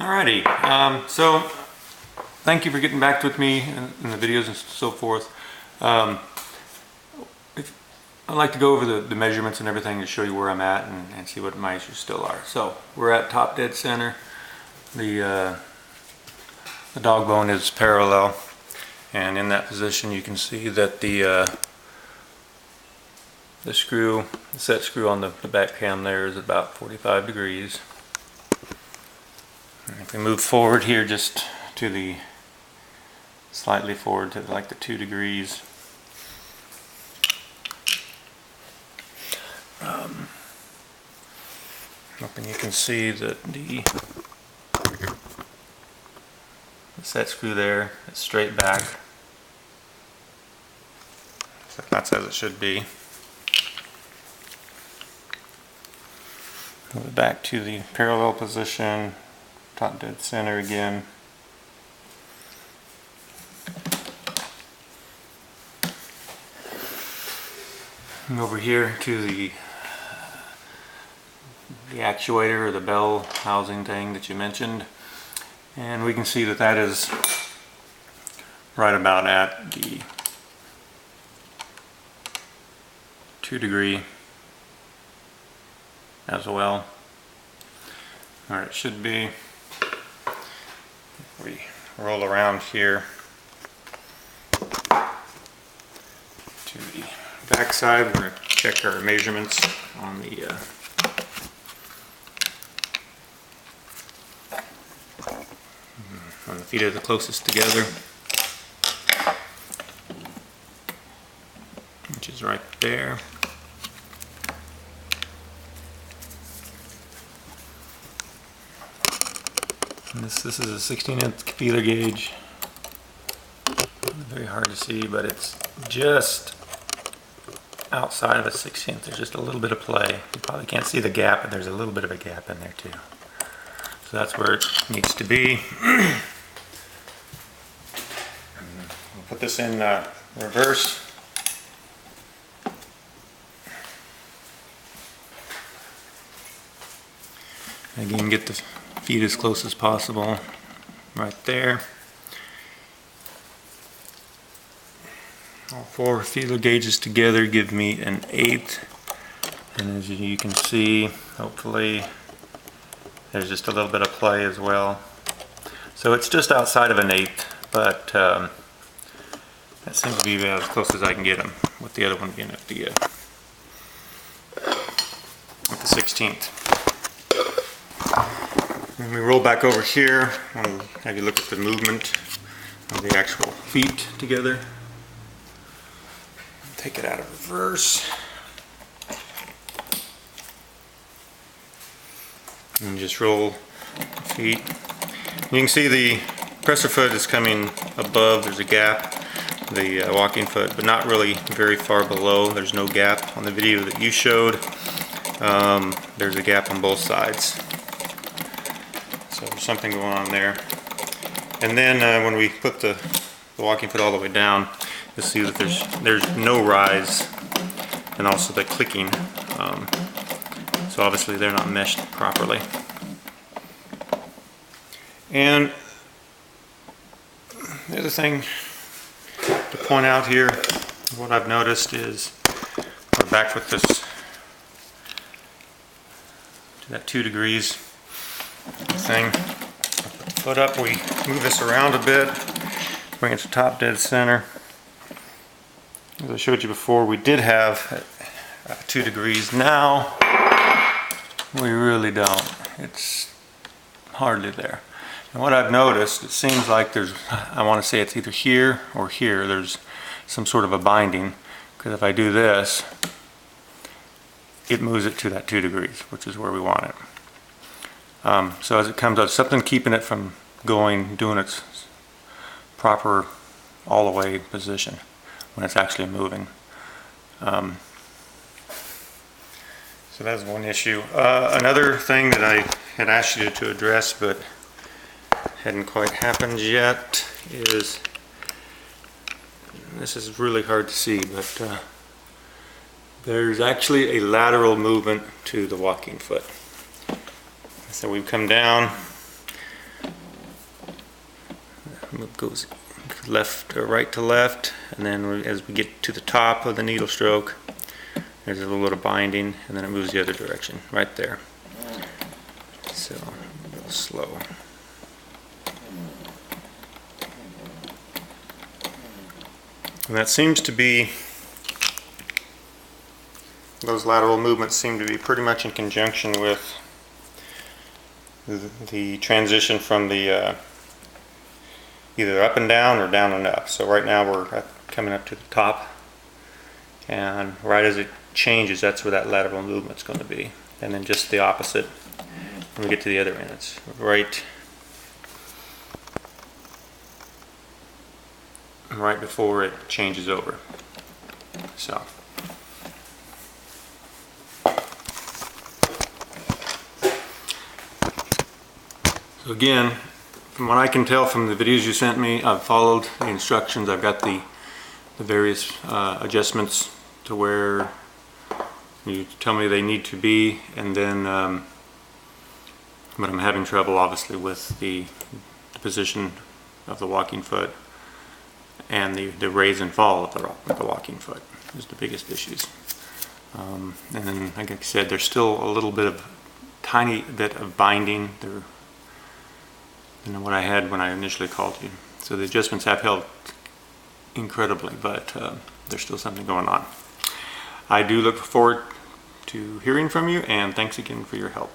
Alrighty, so thank you for getting back with me in the videos and so forth. I'd like to go over the measurements and everything to show you where I'm at and see what my issues still are. So we're at top dead center. The dog bone is parallel, and in that position you can see that the screw, the set screw on the back cam there is about 45 degrees. And if we move forward here just to the slightly forward to like the 2 degrees, and you can see that the set screw there is straight back. So that's as it should be. Move it back to the parallel position, top dead center again. And over here to the actuator or the bell housing thing that you mentioned, and we can see that that is right about at the 2 degree as well. Or it should be. If we roll around here to the back side, we're going to check our measurements on the feet are the closest together, which is right there. And this is a 16-inch feeler gauge. Very hard to see, but it's just outside of a 16th. There's just a little bit of play. You probably can't see the gap, but there's a little bit of a gap in there too. So that's where it needs to be. We'll put this in reverse. Again, get the feet as close as possible right there. All 4 feeler gauges together give me an 1/8, and as you can see, hopefully there's just a little bit of play as well. So it's just outside of an 1/8, but that seems to be about as close as I can get them, with the other one being at the 16th. When we roll back over here, I'll have you look at the movement of the actual feet together. Take it out of reverse. And just roll the feet. You can see the presser foot is coming above, there's a gap, the walking foot, but not really very far below. There's no gap on the video that you showed. There's a gap on both sides. So there's something going on there. And then when we put the walking foot all the way down, you'll see that there's no rise, and also the clicking. So obviously they're not meshed properly. And the other thing to point out here, what I've noticed is, we're back with this to that 2 degrees thing. Foot up, we move this around a bit, bring it to top dead center. As I showed you before, we did have 2 degrees. Now we really don't. It's hardly there. And what I've noticed, it seems like there's, I want to say it's either here or here, there's some sort of a binding, because if I do this, it moves it to that 2 degrees, which is where we want it. So as it comes out, something keeping it from doing its proper all the way position when it's actually moving. So that's one issue. Another thing that I had asked you to address but hadn't quite happened yet is, this is really hard to see, but there's actually a lateral movement to the walking foot. So we've come down, it goes left or right to left, and then as we get to the top of the needle stroke, there's a little bit of binding, and then it moves the other direction, right there. So, a little slow. And that seems to be, those lateral movements seem to be pretty much in conjunction with the transition from the either up and down or down and up. So right now we're coming up to the top, and right as it changes, that's where that lateral movement's going to be. And then just the opposite when we get to the other end. It's right before it changes over. So again, from what I can tell from the videos you sent me, I've followed the instructions. I've got the various adjustments to where you tell me they need to be, and then but I'm having trouble obviously with the position of the walking foot and the raise and fall of the walking foot is the biggest issues. And then, like I said, there's still a little bit of tiny bit of binding there than what I had when I initially called you. So the adjustments have helped incredibly, but there's still something going on. I do look forward to hearing from you, and thanks again for your help.